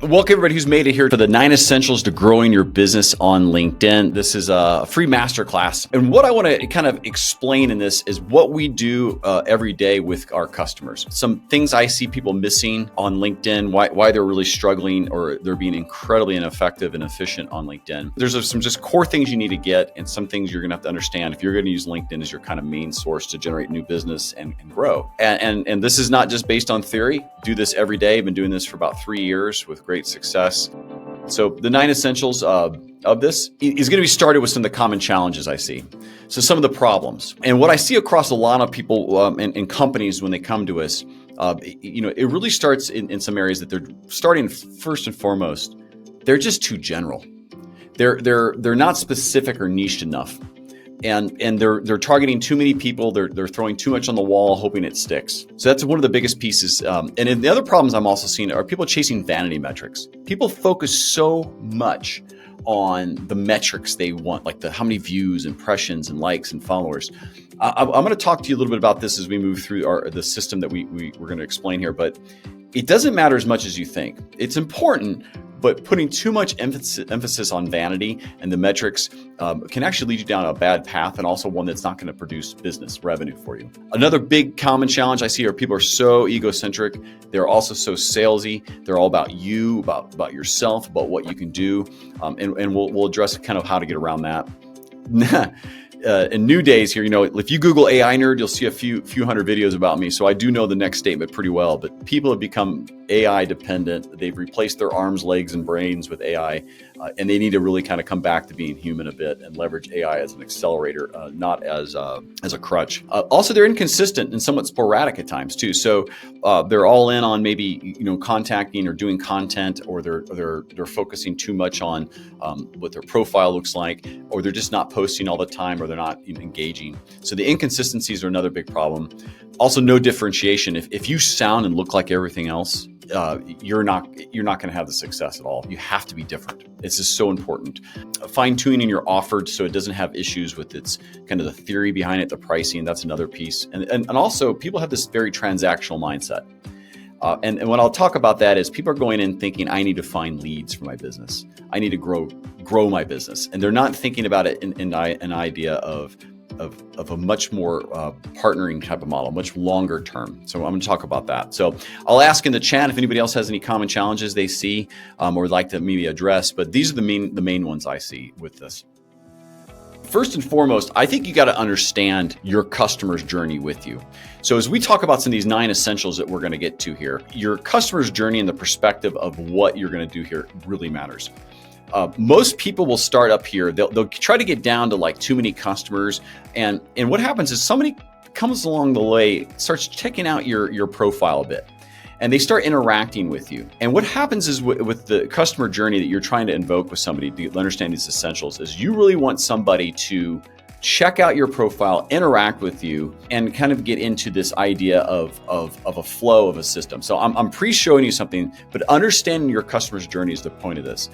Welcome everybody who's made it here to the 9 Essentials to Growing Your Business on LinkedIn. This is a free masterclass. And what I want to kind of explain in this is what we do every day with our customers. Some things I see people missing on LinkedIn, why they're really struggling or they're being incredibly ineffective and efficient on LinkedIn. There's some just core things you need to get and some things you're going to have to understand if you're going to use LinkedIn as your kind of main source to generate new business and grow. And this is not just based on theory. Do this every day. I've been doing this for about 3 years with great success. So the 9 essentials of this is going to be started with some of the common challenges I see. So some of the problems and what I see across a lot of people and companies when they come to us, it really starts in some areas that they're starting first and foremost. They're just too general. They're not specific or niched enough. And they're targeting too many people. They're throwing too much on the wall, hoping it sticks. So that's one of the biggest pieces. And then the other problems I'm also seeing are people chasing vanity metrics. People focus so much on the metrics they want, like how many views, impressions, and likes and followers. I'm going to talk to you a little bit about this as we move through the system that we're going to explain here. But it doesn't matter as much as you think. It's important. But putting too much emphasis on vanity and the metrics can actually lead you down a bad path and also one that's not going to produce business revenue for you. Another big common challenge I see are people are so egocentric. They're also so salesy. They're all about you, about yourself, about what you can do. And we'll address kind of how to get around that. In new days here, if you Google AI nerd, you'll see a few hundred videos about me. So I do know the next statement pretty well, but people have become AI dependent. They've replaced their arms, legs, and brains with AI, and they need to really kind of come back to being human a bit and leverage AI as an accelerator, not as a crutch. Also, they're inconsistent and somewhat sporadic at times too. So they're all in on maybe contacting or doing content, or they're focusing too much on what their profile looks like, or they're just not posting all the time, or they're not engaging. So the inconsistencies are another big problem. Also, no differentiation. If you sound and look like everything else, you're not going to have the success at all. You have to be different. This is so important. Fine tuning your offer so it doesn't have issues with its kind of the theory behind it, the pricing. That's another piece. And also, people have this very transactional mindset. And what I'll talk about that is people are going in thinking, I need to find leads for my business. I need to grow my business. And they're not thinking about it in an idea of a much more partnering type of model, much longer term. So I'm going to talk about that. So I'll ask in the chat if anybody else has any common challenges they see or would like to maybe address. But these are the main ones I see with this. First and foremost, I think you got to understand your customer's journey with you. So as we talk about some of these 9 essentials that we're going to get to here, your customer's journey and the perspective of what you're going to do here really matters. Most people will start up here. They'll try to get down to like too many customers. And what happens is somebody comes along the way, starts checking out your profile a bit, and they start interacting with you. And what happens is with the customer journey that you're trying to invoke with somebody to understand these essentials is you really want somebody to check out your profile, interact with you, and kind of get into this idea of a flow of a system. So I'm pre-showing you something, but understanding your customer's journey is the point of this.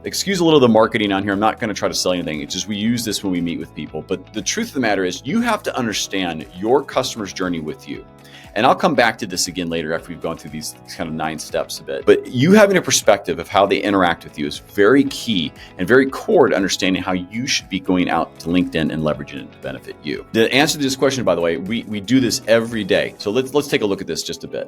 Excuse a little of the marketing on here. I'm not going to try to sell anything. It's just we use this when we meet with people. But the truth of the matter is you have to understand your customer's journey with you. And I'll come back to this again later after we've gone through these kind of 9 steps a bit. But you having a perspective of how they interact with you is very key and very core to understanding how you should be going out to LinkedIn and leveraging it to benefit you. The answer to this question, by the way, we do this every day. So let's take a look at this just a bit.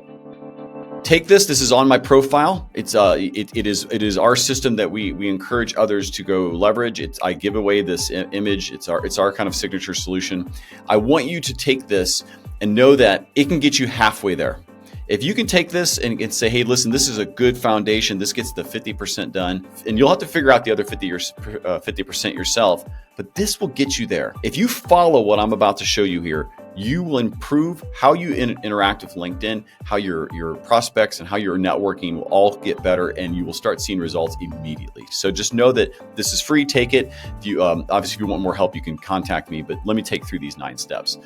Take this. This is on my profile. It is our system that we encourage others to go leverage. I give away this image. It's our kind of signature solution. I want you to take this and know that it can get you halfway there. If you can take this and say, hey, listen, this is a good foundation. This gets the 50% done, and you'll have to figure out the other 50% yourself. But this will get you there. If you follow what I'm about to show you here, you will improve how you interact with LinkedIn, how your prospects and how your networking will all get better, and you will start seeing results immediately. So just know that this is free. Take it. If you obviously, if you want more help, you can contact me. But let me take through these 9 steps.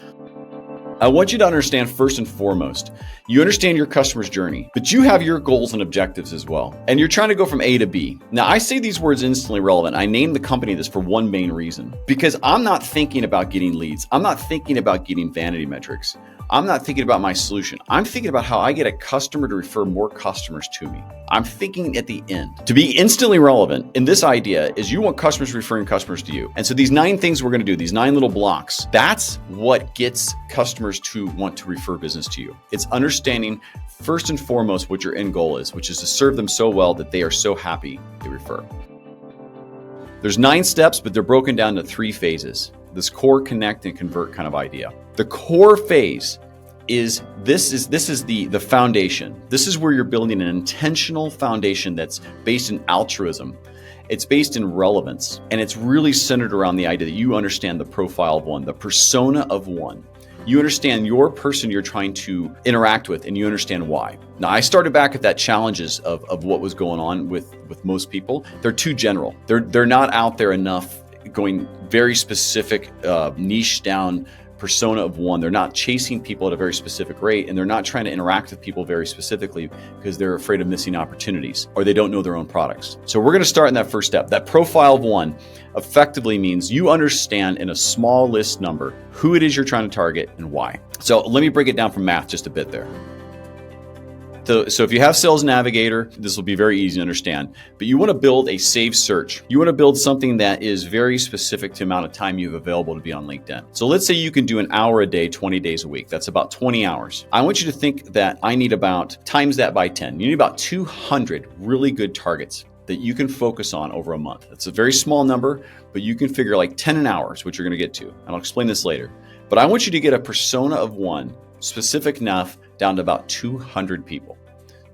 I want you to understand first and foremost, you understand your customer's journey, but you have your goals and objectives as well. And you're trying to go from A to B. Now, I say these words instantly relevant. I named the company this for one main reason, because I'm not thinking about getting leads. I'm not thinking about getting vanity metrics. I'm not thinking about my solution. I'm thinking about how I get a customer to refer more customers to me. I'm thinking at the end. To be instantly relevant in this idea is you want customers referring customers to you. And so these 9 things we're going to do, these 9 little blocks, that's what gets customers to want to refer business to you. It's understanding first and foremost what your end goal is, which is to serve them so well that they are so happy they refer. There's 9 steps, but they're broken down to 3 phases. This core, connect, and convert kind of idea. The core phase is the foundation. This is where you're building an intentional foundation that's based in altruism. It's based in relevance, and it's really centered around the idea that you understand the profile of one, the persona of one. You understand your person you're trying to interact with, and you understand why. Now, I started back at that challenges of what was going on with most people. They're too general. They're not out there enough going very specific, niche down persona of one. They're not chasing people at a very specific rate, and they're not trying to interact with people very specifically because they're afraid of missing opportunities or they don't know their own products. So we're going to start in that first step. That profile of one effectively means you understand in a small list number who it is you're trying to target and why. So let me break it down from math just a bit there. So if you have Sales Navigator, this will be very easy to understand, but you want to build a saved search. You want to build something that is very specific to the amount of time you have available to be on LinkedIn. So let's say you can do an hour a day, 20 days a week. That's about 20 hours. I want you to think that I need about, times that by 10. You need about 200 really good targets that you can focus on over a month. That's a very small number, but you can figure like 10 an hour is what you're going to get to. And I'll explain this later. But I want you to get a persona of one, specific enough, down to about 200 people.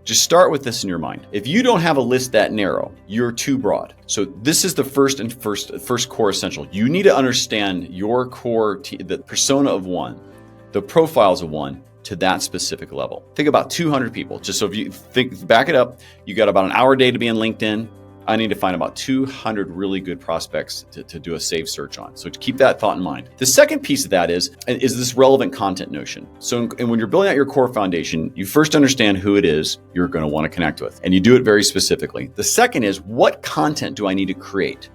Just start with this in your mind. If you don't have a list that narrow, you're too broad. So this is the first core essential. You need to understand your core, the persona of one, the profiles of one to that specific level. Think about 200 people. Just so if you think, back it up, you got about an hour a day to be in LinkedIn. I need to find about 200 really good prospects to do a saved search on. So to keep that thought in mind. The second piece of that is this relevant content notion. So and when you're building out your core foundation, you first understand who it is you're going to want to connect with, and you do it very specifically. The second is, what content do I need to create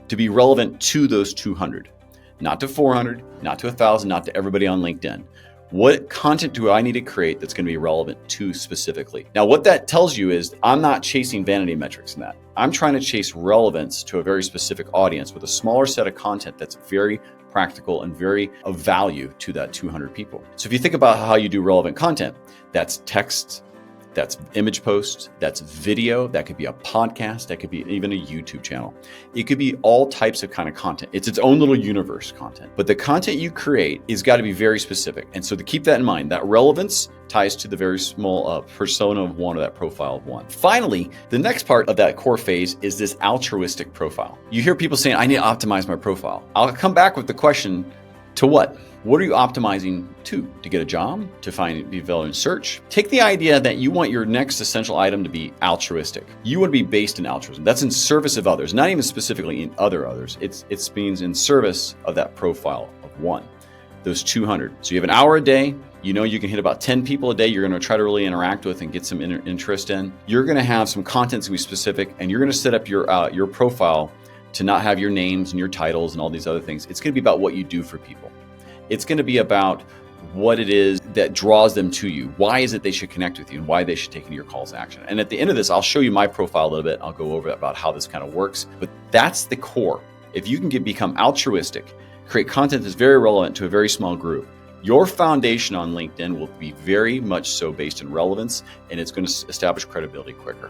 to be relevant to those 200? Not to 400, not to 1,000, not to everybody on LinkedIn. What content do I need to create that's going to be relevant to specifically? Now, what that tells you is I'm not chasing vanity metrics in that. I'm trying to chase relevance to a very specific audience with a smaller set of content that's very practical and very of value to that 200 people. So if you think about how you do relevant content, that's text, that's image posts, that's video, that could be a podcast, that could be even a YouTube channel. It could be all types of kind of content. It's its own little universe content. But the content you create is got to be very specific. And so to keep that in mind, that relevance ties to the very small persona of one, or that profile of one. Finally, the next part of that core phase is this altruistic profile. You hear people saying, I need to optimize my profile. I'll come back with the question, to what? What are you optimizing to? To get a job? To be available in search? Take the idea that you want your next essential item to be altruistic. You want to be based in altruism. That's in service of others, not even specifically in others. It means in service of that profile of one, those 200. So you have an hour a day. You know you can hit about 10 people a day you're going to try to really interact with and get some interest in. You're going to have some content that's going to be specific, and you're going to set up your profile to not have your names and your titles and all these other things. It's going to be about what you do for people. It's going to be about what it is that draws them to you. Why is it they should connect with you, and why they should take your calls to action. And at the end of this, I'll show you my profile a little bit. I'll go over about how this kind of works, but that's the core. If you can become altruistic, create content that's very relevant to a very small group, your foundation on LinkedIn will be very much so based in relevance, and it's going to establish credibility quicker.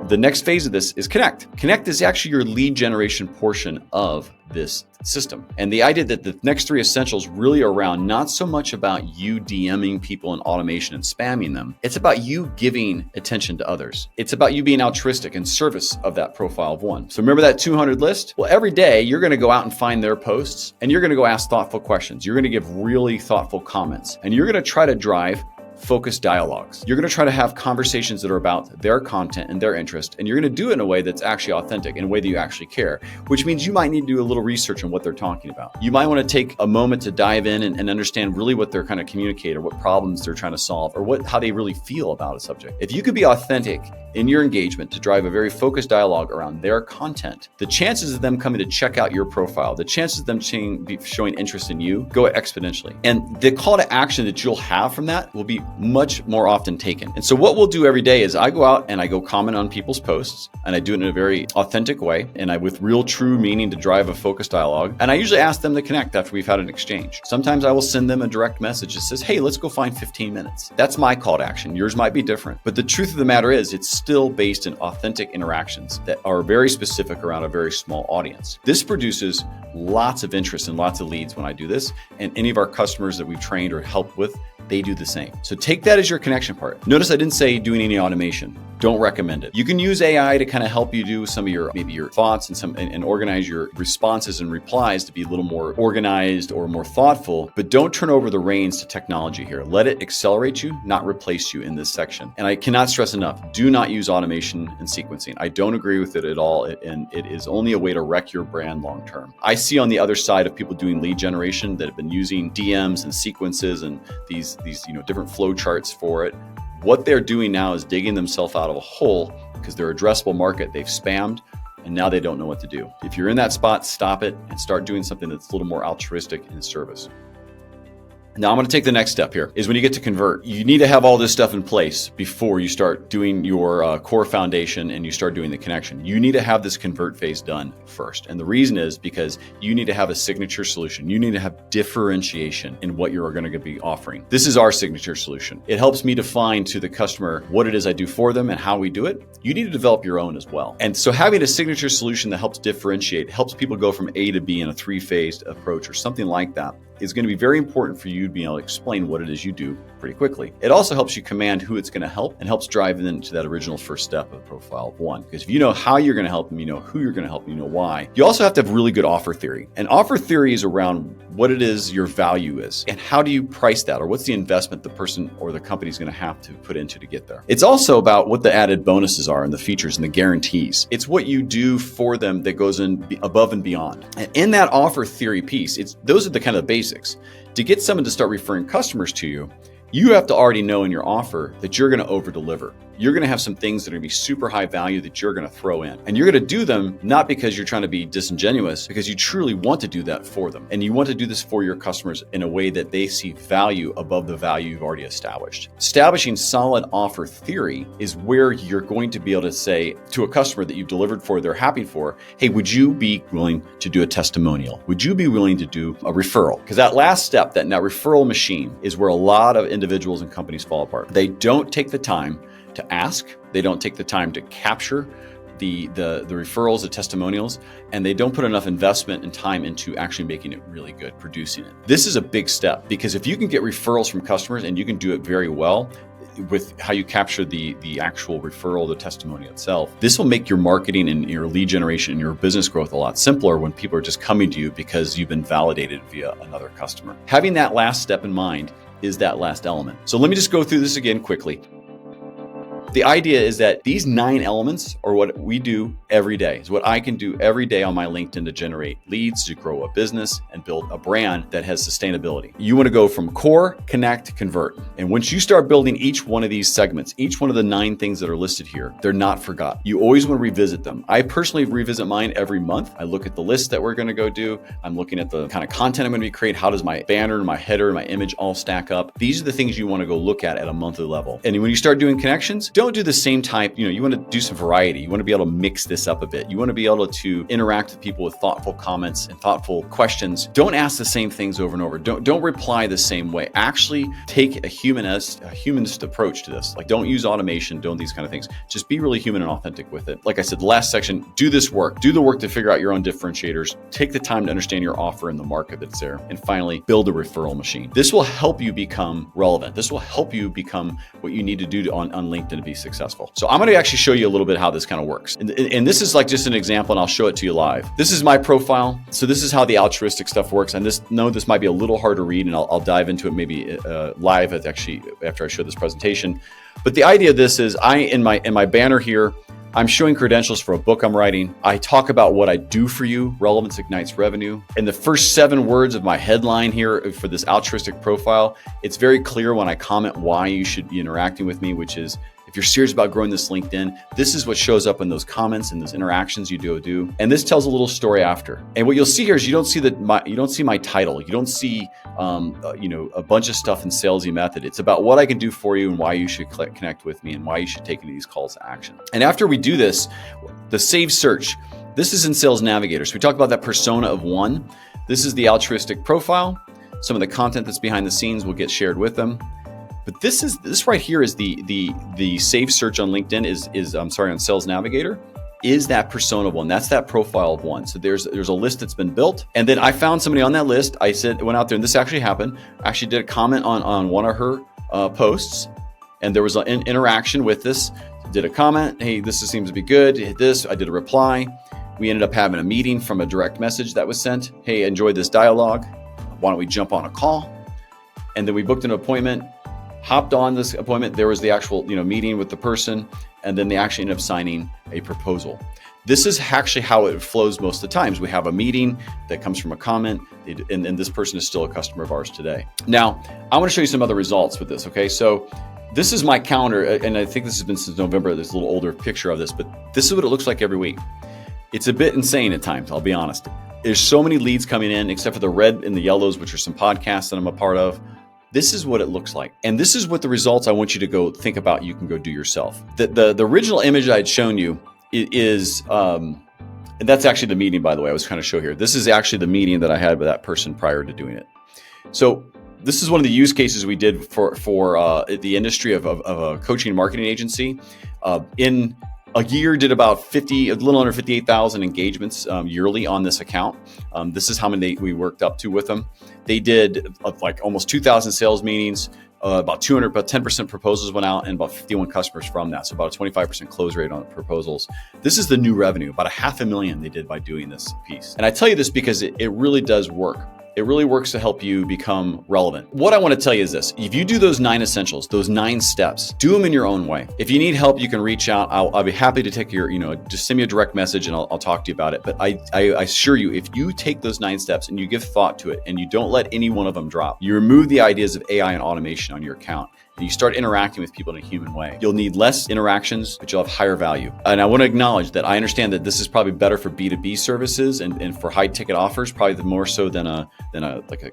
The next phase of this is connect. Connect is actually your lead generation portion of this system. And the idea that the next 3 essentials really are around not so much about you DMing people in automation and spamming them. It's about you giving attention to others. It's about you being altruistic in service of that profile of one. So remember that 200 list? Well, every day you're going to go out and find their posts, and you're going to go ask thoughtful questions. You're going to give really thoughtful comments, and you're going to try to drive focused dialogues. You're going to try to have conversations that are about their content and their interest, and you're going to do it in a way that's actually authentic, in a way that you actually care, which means you might need to do a little research on what they're talking about. You might want to take a moment to dive in and understand really what they're kind of communicating, or what problems they're trying to solve, or how they really feel about a subject. If you could be authentic in your engagement to drive a very focused dialogue around their content, the chances of them coming to check out your profile, the chances of them showing interest in you go exponentially. And the call to action that you'll have from that will be much more often taken. And so what we'll do every day is I go out and I go comment on people's posts, and I do it in a very authentic way, and with real true meaning to drive a focused dialogue. And I usually ask them to connect after we've had an exchange. Sometimes I will send them a direct message that says, hey, let's go find 15 minutes. That's my call to action. Yours might be different. But the truth of the matter is it's still based in authentic interactions that are very specific around a very small audience. This produces lots of interest and lots of leads when I do this. And any of our customers that we've trained or helped with, they do the same. So take that as your connection part. Notice I didn't say doing any automation. Don't recommend it. You can use AI to kind of help you do some of your, maybe your thoughts and organize your responses and replies to be a little more organized or more thoughtful, but don't turn over the reins to technology here. Let it accelerate you, not replace you in this section. And I cannot stress enough, do not use automation and sequencing. I don't agree with it at all. And it is only a way to wreck your brand long-term. I see on the other side of people doing lead generation that have been using DMs and sequences and these different flow charts for it. What they're doing now is digging themselves out of a hole because their addressable market, they've spammed, and now they don't know what to do. If you're in that spot, stop it and start doing something that's a little more altruistic in service. Now I'm going to take the next step here is when you get to convert, you need to have all this stuff in place before you start doing your core foundation and you start doing the connection. You need to have this convert phase done first. And the reason is because you need to have a signature solution. You need to have differentiation in what you're going to be offering. This is our signature solution. It helps me define to the customer what it is I do for them and how we do it. You need to develop your own as well. And so having a signature solution that helps differentiate, helps people go from A to B in a 3-phased approach or something like that is going to be very important for you to be able to explain what it is you do pretty quickly. It also helps you command who it's going to help and helps drive them into that original first step of the profile of one. Because if you know how you're going to help them, you know who you're going to help, you know why. You also have to have really good offer theory. And offer theory is around what it is your value is and how do you price that, or what's the investment the person or the company is going to have to put into to get there. It's also about what the added bonuses are and the features and the guarantees. It's what you do for them that goes in above and beyond. And in that offer theory piece, those are the kind of basics. To get someone to start referring customers to you, you have to already know in your offer that you're going to over deliver. You're going to have some things that are going to be super high value that you're going to throw in. And you're going to do them not because you're trying to be disingenuous, because you truly want to do that for them. And you want to do this for your customers in a way that they see value above the value you've already established. Establishing solid offer theory is where you're going to be able to say to a customer that you've delivered for, they're happy for, hey, would you be willing to do a testimonial? Would you be willing to do a referral? Because that last step, that referral machine, is where a lot of individuals and companies fall apart. They don't take the time to ask. They don't take the time to capture the referrals, the testimonials, and they don't put enough investment and time into actually making it really good, producing it. This is a big step because if you can get referrals from customers and you can do it very well with how you capture the actual referral, the testimony itself, this will make your marketing and your lead generation and your business growth a lot simpler when people are just coming to you because you've been validated via another customer. Having that last step in mind is that last element. So let me just go through this again quickly. The idea is that these 9 elements are what we do every day. It's what I can do every day on my LinkedIn to generate leads, to grow a business, and build a brand that has sustainability. You want to go from core, connect, convert. And once you start building each one of these segments, each one of the 9 things that are listed here, they're not forgotten. You always want to revisit them. I personally revisit mine every month. I look at the list that we're going to go do. I'm looking at the kind of content I'm going to be creating. How does my banner, my header, my image all stack up? These are the things you want to go look at a monthly level. And when you start doing connections, don't do the same type. You want to do some variety. You want to be able to mix this up a bit. You want to be able to interact with people with thoughtful comments and thoughtful questions. Don't ask the same things over and over. Don't reply the same way. Actually take a humanist approach to this. Like, don't use automation, don't these kind of things. Just be really human and authentic with it. Like I said, the last section, do this work. Do the work to figure out your own differentiators. Take the time to understand your offer in the market that's there. And finally, build a referral machine. This will help you become relevant. This will help you become what you need to do on LinkedIn to be successful. So I'm going to actually show you a little bit how this kind of works. And this is like just an example, and I'll show it to you live. This is my profile. So this is how the altruistic stuff works. And this might be a little hard to read, and I'll dive into it maybe live actually after I show this presentation. But the idea of this is in my banner here, I'm showing credentials for a book I'm writing. I talk about what I do for you. Relevance ignites revenue. In the first 7 words of my headline here for this altruistic profile, it's very clear when I comment why you should be interacting with me, which is, if you're serious about growing this LinkedIn, this is what shows up in those comments and those interactions you do. And this tells a little story after. And what you'll see here is you don't see my title. You don't see a bunch of stuff in salesy method. It's about what I can do for you and why you should connect with me and why you should take any of these calls to action. And after we do this, the save search, this is in Sales Navigator. So we talk about that persona of one. This is the altruistic profile. Some of the content that's behind the scenes will get shared with them. But this right here is the save search on LinkedIn on Sales Navigator is that persona one. That's that profile of one. So there's a list that's been built. And then I found somebody on that list. Went out there, and this actually happened. I actually did a comment on one of her posts, and there was an interaction with this. Did a comment, hey, this seems to be good. Hit this. I did a reply. We ended up having a meeting from a direct message that was sent. Hey, enjoyed this dialogue. Why don't we jump on a call? And then we booked an appointment, hopped on this appointment. There was the actual meeting with the person, and then they actually ended up signing a proposal. This is actually how it flows most of the times. We have a meeting that comes from a comment, and this person is still a customer of ours today. Now, I want to show you some other results with this, okay? So this is my calendar, and I think this has been since November. There's a little older picture of this, but this is what it looks like every week. It's a bit insane at times, I'll be honest. There's so many leads coming in, except for the red and the yellows, which are some podcasts that I'm a part of. This is what it looks like. And this is what the results I want you to go think about you can go do yourself. The original image I had shown you is, and that's actually the meeting, by the way, I was trying to show here. This is actually the meeting that I had with that person prior to doing it. So this is one of the use cases we did for the industry of a coaching and marketing agency. In a year, did about a little under 58,000 engagements yearly on this account. This is how many we worked up to with them. They did like almost 2,000 sales meetings, about 10% proposals went out, and about 51 customers from that. So about a 25% close rate on proposals. This is the new revenue, about $500,000 they did by doing this piece. And I tell you this because it really does work. It really works to help you become relevant. What I want to tell you is this. If you do those 9 essentials, those 9 steps, do them in your own way. If you need help, you can reach out. I'll be happy to take just send me a direct message and I'll talk to you about it. But I assure you, if you take those 9 steps and you give thought to it and you don't let any one of them drop, you remove the ideas of AI and automation on your account, and you start interacting with people in a human way, you'll need less interactions, but you'll have higher value. And I want to acknowledge that I understand that this is probably better for B2B services and for high ticket offers, probably more so than a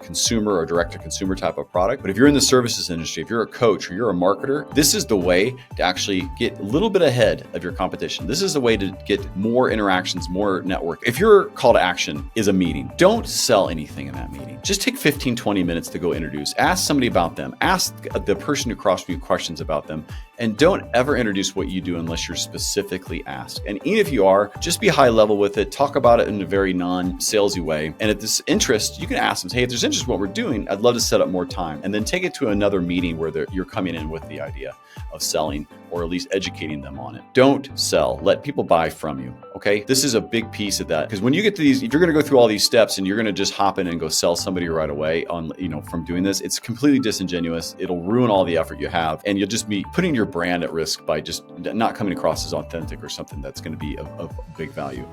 consumer or direct to consumer type of product. But if you're in the services industry, if you're a coach or you're a marketer, this is the way to actually get a little bit ahead of your competition. This is the way to get more interactions, more network. If your call to action is a meeting, don't sell anything in that meeting. Just take 15, 20 minutes to go introduce. Ask somebody about them. Ask the person across from you questions about them, and don't ever introduce what you do unless you're specifically asked. And even if you are, just be high level with it. Talk about it in a very non-salesy way. And if there's interest, you can ask them, hey, if there's interest in what we're doing, I'd love to set up more time. And then take it to another meeting where you're coming in with the idea of selling, or at least educating them on it. Don't sell. Let people buy from you. Okay. This is a big piece of that, because when you get to these, if you're going to go through all these steps and you're going to just hop in and go sell somebody right away from doing this, it's completely disingenuous. It'll ruin all the effort you have, and you'll just be putting your brand at risk by just not coming across as authentic or something that's going to be of big value.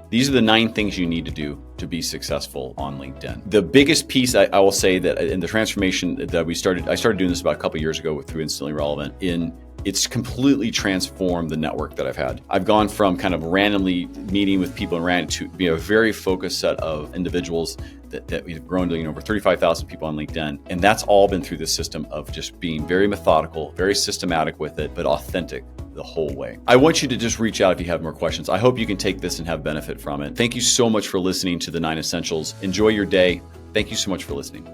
These are the 9 things you need to do to be successful on LinkedIn. The biggest piece I will say that in the transformation that I started doing this about a couple of years ago through Instantly Relevant. It's completely transformed the network that I've had. I've gone from kind of randomly meeting with people and ran to be a very focused set of individuals that we've grown to over 35,000 people on LinkedIn. And that's all been through the system of just being very methodical, very systematic with it, but authentic the whole way. I want you to just reach out if you have more questions. I hope you can take this and have benefit from it. Thank you so much for listening to the 9 Essentials. Enjoy your day. Thank you so much for listening.